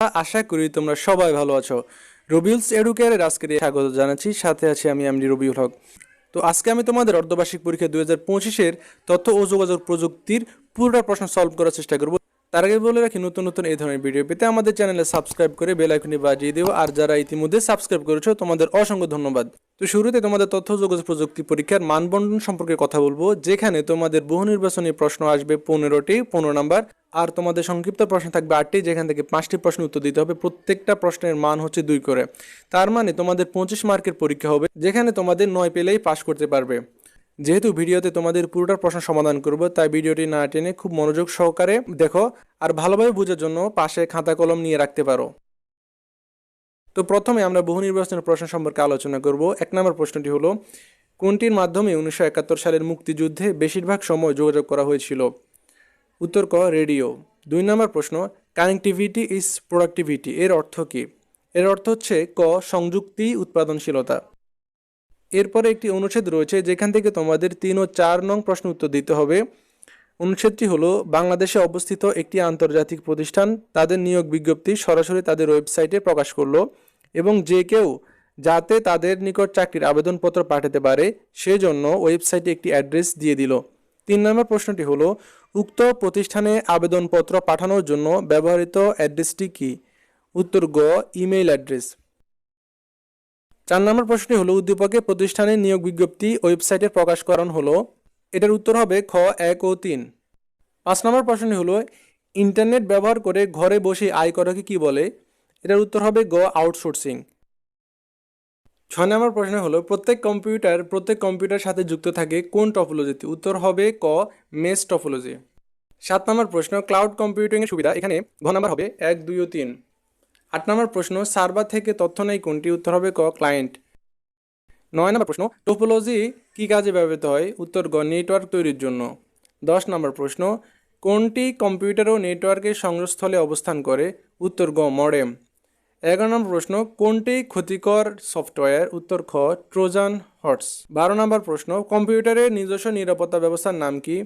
আশা করি তোমরা সবাই ভালো আছো। রবিউলস এডুকেয়ারের আজকের স্বাগত জানাচ্ছি। সাথে আছি আমি এমডি রবিউল হক। তো আজকে আমি তোমাদের অর্ধবার্ষিক পরীক্ষা 2025-এর তথ্য ও যোগাযোগ প্রযুক্তির পুরোটা প্রশ্ন সলভ করার চেষ্টা করব। তার আগে বলে রাখি, নতুন নতুন এই ধরনের ভিডিও পেতে আমাদের চ্যানেলে সাবস্ক্রাইব করে বেল আইকনটি বাজিয়ে দিও। আর যারা ইতিমধ্যে সাবস্ক্রাইব করেছো তোমাদের অসংখ্য ধন্যবাদ। তো শুরুতে তোমাদের তথ্য ও যোগাযোগ প্রযুক্তি পরীক্ষার মানবন্টন সম্পর্কে কথা বলবো, যেখানে তোমাদের বহু নির্বাচনী প্রশ্ন আসবে 15টি, 15 নাম্বার। আর তোমাদের সংক্ষিপ্ত প্রশ্ন থাকবে 8টি, যেখান থেকে 5টি প্রশ্ন উত্তর দিতে হবে। প্রত্যেকটা প্রশ্নের মান হচ্ছে 2 করে। তার মানে তোমাদের 25 মার্কের পরীক্ষা হবে, যেখানে তোমাদের 9 পেলেই পাশ করতে পারবে। যেহেতু ভিডিওতে তোমাদের পুরোটা প্রশ্ন সমাধান করব, তাই ভিডিওটি না টেনে খুব মনোযোগ সহকারে দেখো। আর ভালোভাবে বোঝার জন্য পাশে খাতা কলম নিয়ে রাখতে পারো। তো প্রথমে আমরা বহু নির্বাচনের প্রশ্ন সম্পর্কে আলোচনা করব। 1 নম্বর প্রশ্নটি হলো, কোনটির মাধ্যমে 1971 সালের মুক্তিযুদ্ধে বেশিরভাগ সময় যোগাযোগ করা হয়েছিল? উত্তর ক, রেডিও। 2 নম্বর প্রশ্ন, কানেক্টিভিটি ইজ প্রোডাক্টিভিটি এর অর্থ কী? এর অর্থ হচ্ছে ক, সংযুক্তি উৎপাদনশীলতা। এরপরে একটি অনুচ্ছেদ রয়েছে, যেখান থেকে তোমাদের 3 ও 4 নং প্রশ্ন উত্তর দিতে হবে। অনুচ্ছেদটি হলো, বাংলাদেশে অবস্থিত একটি আন্তর্জাতিক প্রতিষ্ঠান তাদের নিয়োগ বিজ্ঞপ্তি সরাসরি তাদের ওয়েবসাইটে প্রকাশ করলো, এবং যে কেউ যাতে তাদের নিকট চাকরির আবেদনপত্র পাঠাতে পারে সেজন্য ওয়েবসাইটে একটি অ্যাড্রেস দিয়ে দিল। 3 নম্বর প্রশ্নটি হলো, উক্ত প্রতিষ্ঠানে আবেদনপত্র পাঠানোর জন্য ব্যবহৃত অ্যাড্রেসটি কি? উত্তর গ, ইমেইল অ্যাড্রেস। 4 নম্বর প্রশ্নটি হলো, উদ্দীপকে প্রতিষ্ঠানের নিয়োগ বিজ্ঞপ্তি ওয়েবসাইটে প্রকাশ করানো হলো। এটার উত্তর হবে খ, 1 ও 3। 5 নম্বর প্রশ্নটি হলো, ইন্টারনেট ব্যবহার করে ঘরে বসে আয় করাকে কি বলে? এটার উত্তর হবে গ, আউটসোর্সিং। 6 নম্বর প্রশ্ন হলো, প্রত্যেক কম্পিউটার সাথে যুক্ত থাকে কোন টপোলজিতে? উত্তর হবে ক, মেশ টপোলজি। 7 নম্বর প্রশ্ন, ক্লাউড কম্পিউটিংয়ের সুবিধা এখানে ঘ নাম্বার হবে 1, 2 ও 3। 8 নম্বর প্রশ্ন, সার্ভার থেকে তথ্য নেই কোনটি? উত্তর হবে ক, ক্লায়েন্ট। 9 নম্বর প্রশ্ন, টোপোলজি কী কাজে ব্যবহৃত হয়? উত্তর গ, নেটওয়ার্ক তৈরির জন্য। 10 নম্বর প্রশ্ন, কোনটি কম্পিউটার ও নেটওয়ার্কের সংযোগস্থলে অবস্থান করে? উত্তর গ, মডেম। 11 নম্বর প্রশ্ন, কোনটি ক্ষতিকর সফটওয়্যার? উত্তর খ, ট্রোজান হর্স। 12 নম্বর প্রশ্ন, কম্পিউটারের নিজস্ব নিরাপত্তা ব্যবস্থার নাম কি?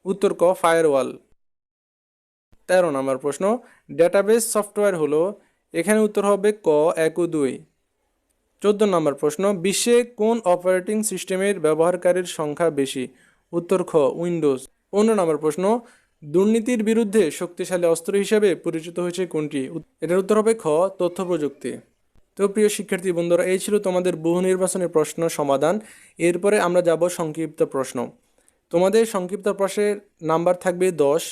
উত্তর ক, ফায়ারওয়াল। 13 নম্বর প্রশ্ন, ডেটাবেস সফটওয়্যার হলো? এখানে উত্তর হবে ক, 1 ও 2। 14 নম্বর প্রশ্ন, বিশ্বে কোন অপারেটিং সিস্টেমের ব্যবহারকারীর সংখ্যা বেশি? উত্তর খ, উইন্ডোজ। 15 নম্বর প্রশ্ন, দুর্নীতির বিরুদ্ধে শক্তিশালী অস্ত্র হিসেবে পরিচিত হয়েছে কোনটি? এটার উত্তর হবে খ, তথ্য প্রযুক্তি। তো প্রিয় শিক্ষার্থী বন্ধুরা, এই ছিল তোমাদের বহু নির্বাচনের প্রশ্ন সমাধান। এরপরে আমরা যাব সংক্ষিপ্ত প্রশ্ন। তোমাদের সংক্ষিপ্ত প্রশ্নের নাম্বার থাকবে 10।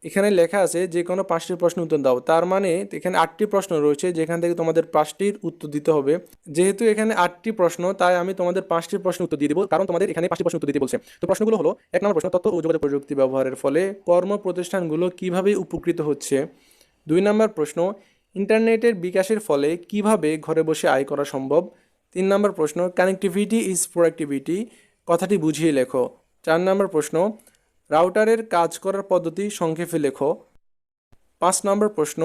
এখানে লেখা আছে যে কোনো 5টি প্রশ্ন উত্তর দাও। তার মানে এখানে 8টি প্রশ্ন রয়েছে, যেখান থেকে তোমাদের 5টির উত্তর দিতে হবে। যেহেতু এখানে 8টি প্রশ্ন, তাই আমি তোমাদের 5টি প্রশ্ন উত্তর দিয়ে দেবো, কারণ তোমাদের এখানে 5টি প্রশ্ন উত্তর দিতে বলছে। তো প্রশ্নগুলো হলো, 1 নম্বর প্রশ্ন, তথ্য ও যোগাযোগ প্রযুক্তি ব্যবহারের ফলে কর্ম প্রতিষ্ঠানগুলো কীভাবে উপকৃত হচ্ছে? 2 নম্বর প্রশ্ন, ইন্টারনেটের বিকাশের ফলে কিভাবে ঘরে বসে আয় করা সম্ভব? 3 নম্বর প্রশ্ন, কানেক্টিভিটি ইজ প্রোডাক্টিভিটি কথাটি বুঝিয়ে লেখো। 4 নম্বর প্রশ্ন, রাউটারের কাজ করার পদ্ধতি সংক্ষেপে লেখো। 5 নম্বর প্রশ্ন,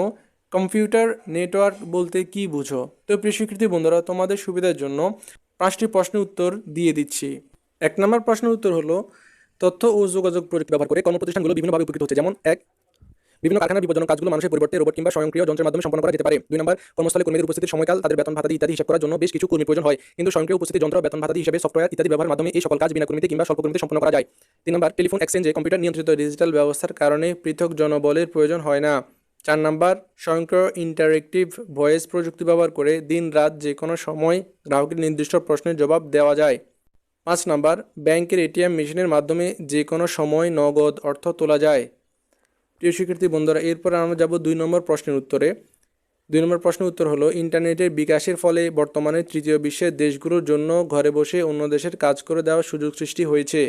কম্পিউটার নেটওয়ার্ক বলতে কি বুঝো? তো প্রিয় শিক্ষার্থী বন্ধুরা, তোমাদের সুবিধার জন্য 5টি প্রশ্নের উত্তর দিয়ে দিচ্ছি। 1 নম্বর প্রশ্নের উত্তর হলো, তথ্য ও যোগাযোগ প্রযুক্তি ব্যবহার করে কর্মপ্রতিষ্ঠানগুলো বিভিন্নভাবে উপকৃত হচ্ছে। যেমন 1, বিভিন্ন কারখানার বিপজ্জনক কাজগুলো মানুষের পরিবর্তে রোবট কিংবা স্বয়ংক্রিয় যন্ত্রের মাধ্যমে সম্পন্ন করা যেতে পারে। 2 নম্বর, কর্মস্থলে কর্মীদের উপস্থিতির সময়কাল, তাদের বেতন ভাতা ইত্যাদি হিসাব করার জন্য বেশ কিছু কর্মীর প্রয়োজন হয়, কিন্তু স্বয়ংক্রিয় উপস্থিতি যন্ত্র, বেতন ভাতা হিসাবে সফটওয়্যার ইত্যাদি ব্যবহারের মাধ্যমে এই সকল কাজ বিনা কর্মীতে কিংবা স্বল্প কর্মীতে সম্পন্ন করা যায়। 3 নম্বর, টেলিফোন এক্সচেঞ্জে কম্পিউটার নিয়ন্ত্রিত ডিজিটাল ব্যবস্থার কারণে পৃথক জনবলের প্রয়োজন হয় না। 4 নম্বর, স্বয়ংক্রিয় ইন্টারেক্টিভ ভয়েস প্রযুক্তি ব্যবহার করে দিন রাত যে কোনো সময় গ্রাহকের নির্দিষ্ট প্রশ্নের জবাব দেওয়া যায়। 5 নম্বর, ব্যাংকের এটিএম মেশিনের মাধ্যমে যে কোনো সময় নগদ অর্থ তোলা যায়। প্রিয় শিক্ষার্থী বন্ধুরা, এরপর আমরা যাব 2 নম্বর প্রশ্নের উত্তরে। 2 নম্বর প্রশ্নের উত্তর হলো, ইন্টারনেটের বিকাশের ফলে বর্তমানে তৃতীয় বিশ্বের দেশগুলোর জন্য ঘরে বসে অন্য দেশের কাজ করে দেওয়ার সুযোগ সৃষ্টি হয়েছে।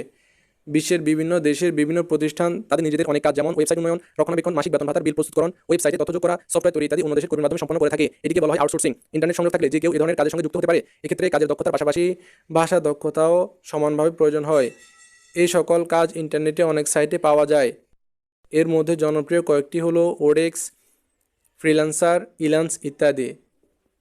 বিশ্বের বিভিন্ন দেশের বিভিন্ন প্রতিষ্ঠান তাদের নিজেদের অনেক কাজ, যেমন ওয়েবসাইট উন্নয়ন, রক্ষণাবেক্ষণ, মাসিক বেতন ভাতার বিল প্রস্তুতকরণ, ওয়েবসাইটে তথ্য যোগ করা, সফটওয়্যার তৈরি ইত্যাদি অন্য দেশের কর্মীর মাধ্যমে সম্পন্ন করে থাকে। এটিকে বলা হয় আউটসোর্সিং। ইন্টারনেট সংযোগ থাকলে যে কেউ এই ধরনের কাজের সঙ্গে যুক্ত হতে পারে। এক্ষেত্রে কাজের দক্ষতার পাশাপাশি ভাষা দক্ষতাও সমানভাবে প্রয়োজন হয়। এই সকল কাজ ইন্টারনেটে অনেক সাইটে পাওয়া যায়। এর মধ্যে জনপ্রিয় কয়েকটি হলো ওডেক্স, ফ্রিল্যান্সার, ইলান্স ইত্যাদি।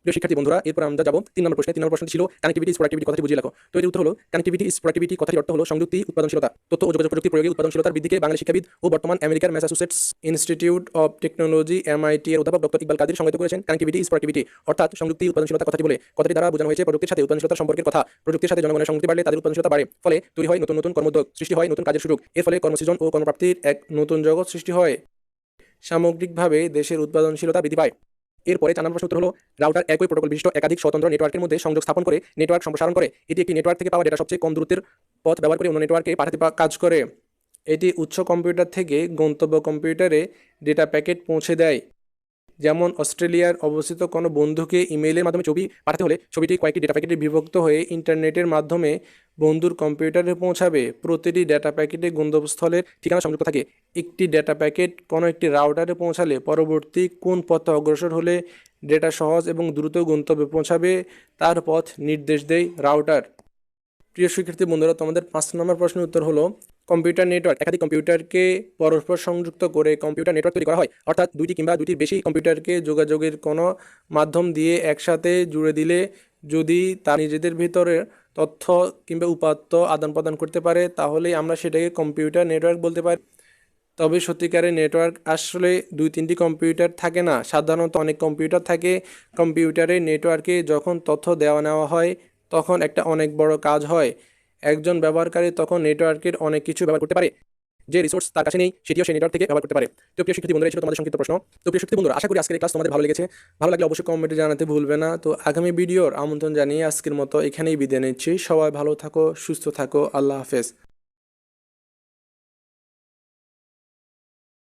প্রিয় শিক্ষার্থী বন্ধুরা, এরপর আমরা যাবো 3 নম্বর প্রশ্নে। 3 নম্বর প্রশ্নটি ছিল কানেক্টিভিটি ইজ প্রোডাক্টিভিটি কথাটি বুঝিয়ে লেখো। তো এর উত্তর হলো কানেক্টিভিটি ইজ প্রোডাক্টিভিটি কথাটির অর্থ হলো সংযুক্তি উৎপাদনশীলতা। তথ্য ও যোগাযোগ প্রযুক্তি প্রয়োগে উৎপাদনশীলতার বৃদ্ধিকে বাঙালি শিক্ষাবিদ ও বর্তমান আমেরিকার Massachusetts institute of technology MIT এর অধ্যাপক ডক্টর ইকবাল কাদির সংজ্ঞায়িত করেছেন কানেক্টিভিটি ইজ প্রোডাক্টিভিটি, অর্থাৎ সংযুক্তি উৎপাদনশীলতা কথাটি বলে কথাটি দ্বারা বোঝানো হয়েছে প্রযুক্তির সাথে উৎপাদনশীলতার সম্পর্কের কথা। প্রযুক্তির সাথে জনগণের সংযুক্তি বাড়লে তাদের উৎপাদনশীলতা বাড়ে, ফলে তৈরি হয় নতুন নতুন কর্মোদ্যোগ, সৃষ্টি হয় নতুন কাজের সুযোগ, এর ফলে কর্মসৃজন ও কর্মপ্রাপ্তির এক নতুন জগৎ সৃষ্টি হয়, সামগ্রিকভাবে দেশের উৎপাদনশীলতা বৃদ্ধি পায়। এরপরে 4 নম্বর প্রশ্ন উত্তর হলো রাউটার একই প্রোটোকল বিশিষ্ট একাধিক স্বতন্ত্র নেটওয়ার্কের মধ্যে সংযোগ স্থাপন করে নেটওয়ার্ক সম্প্রসারণ করে। এটি একটি নেটওয়ার্ক থেকে পাওয়া ডেটা সবচেয়ে কম দূরত্বের পথ ব্যবহার করে অন্য নেটওয়ার্কে পাঠাতে কাজ করে। এটি উৎস কম্পিউটার থেকে গন্তব্য কম্পিউটারে ডেটা প্যাকেট পৌঁছে দেয়। যেমন অস্ট্রেলিয়ার অবস্থিত কোনো বন্ধুকে ইমেইলের মাধ্যমে ছবি পাঠাতে হলে ছবিটি কয়েকটি ডেটা প্যাকেটে বিভক্ত হয়ে ইন্টারনেটের মাধ্যমে বন্ধুর কম্পিউটারে পৌঁছাবে। প্রতিটি ডেটা প্যাকেটে গন্তব্যস্থলের ঠিকানা সংযুক্ত থাকে। একটি ডেটা প্যাকেট কোনো একটি রাউটারে পৌঁছালে পরবর্তী কোন পথে অগ্রসর হলে ডেটা সহজ এবং দ্রুত গন্তব্যে পৌঁছাবে তার পথ নির্দেশ দেয় রাউটার। প্রিয় শিক্ষার্থী বন্ধুরা, তোমাদের 5 নম্বর প্রশ্নের উত্তর হলো কম্পিউটার নেটওয়ার্ক একাধিক কম্পিউটারকে পরস্পর সংযুক্ত করে কম্পিউটার নেটওয়ার্ক তৈরি করা হয়, অর্থাৎ দুইটি কিংবা দুইটির বেশি কম্পিউটারকে যোগাযোগের কোনো মাধ্যম দিয়ে একসাথে জুড়ে দিলে যদি তা নিজেদের ভিতরে তথ্য কিংবা উপাত্ত আদান প্রদান করতে পারে তাহলেই আমরা সেটাকে কম্পিউটার নেটওয়ার্ক বলতে পারি। তবে সত্যিকারের নেটওয়ার্ক আসলে 2-3টি কম্পিউটার থাকে না, সাধারণত অনেক কম্পিউটার থাকে। কম্পিউটারে নেটওয়ার্কে যখন তথ্য দেওয়া নেওয়া হয় তখন একটা অনেক বড় কাজ হয়। একজন ব্যবহারকারী তখন নেটওয়ার্কের অনেক কিছু ব্যবহার করতে পারে, যে রিসোর্স তার কাছে নেই সেটিও সেই নেটওয়ার্ক থেকে ব্যবহার করতে পারে। তো প্রিয় শিক্ষার্থী বন্ধুরা, এই ছিল তোমাদের সংক্ষিপ্ত প্রশ্ন। তো প্রিয় শিক্ষার্থী বন্ধুরা, আশা করি আজকের এই ক্লাস তোমাদের ভালো লেগেছে। ভালো লাগলে অবশ্যই কমেন্টে জানাতে ভুলবে না। তো আগামী ভিডিওর আমন্ত্রণ জানিয়ে আজকের মতো এখানেই বিদায় নিচ্ছি। সবাই ভালো থাকো, সুস্থ থাকো, আল্লাহ হাফেজ।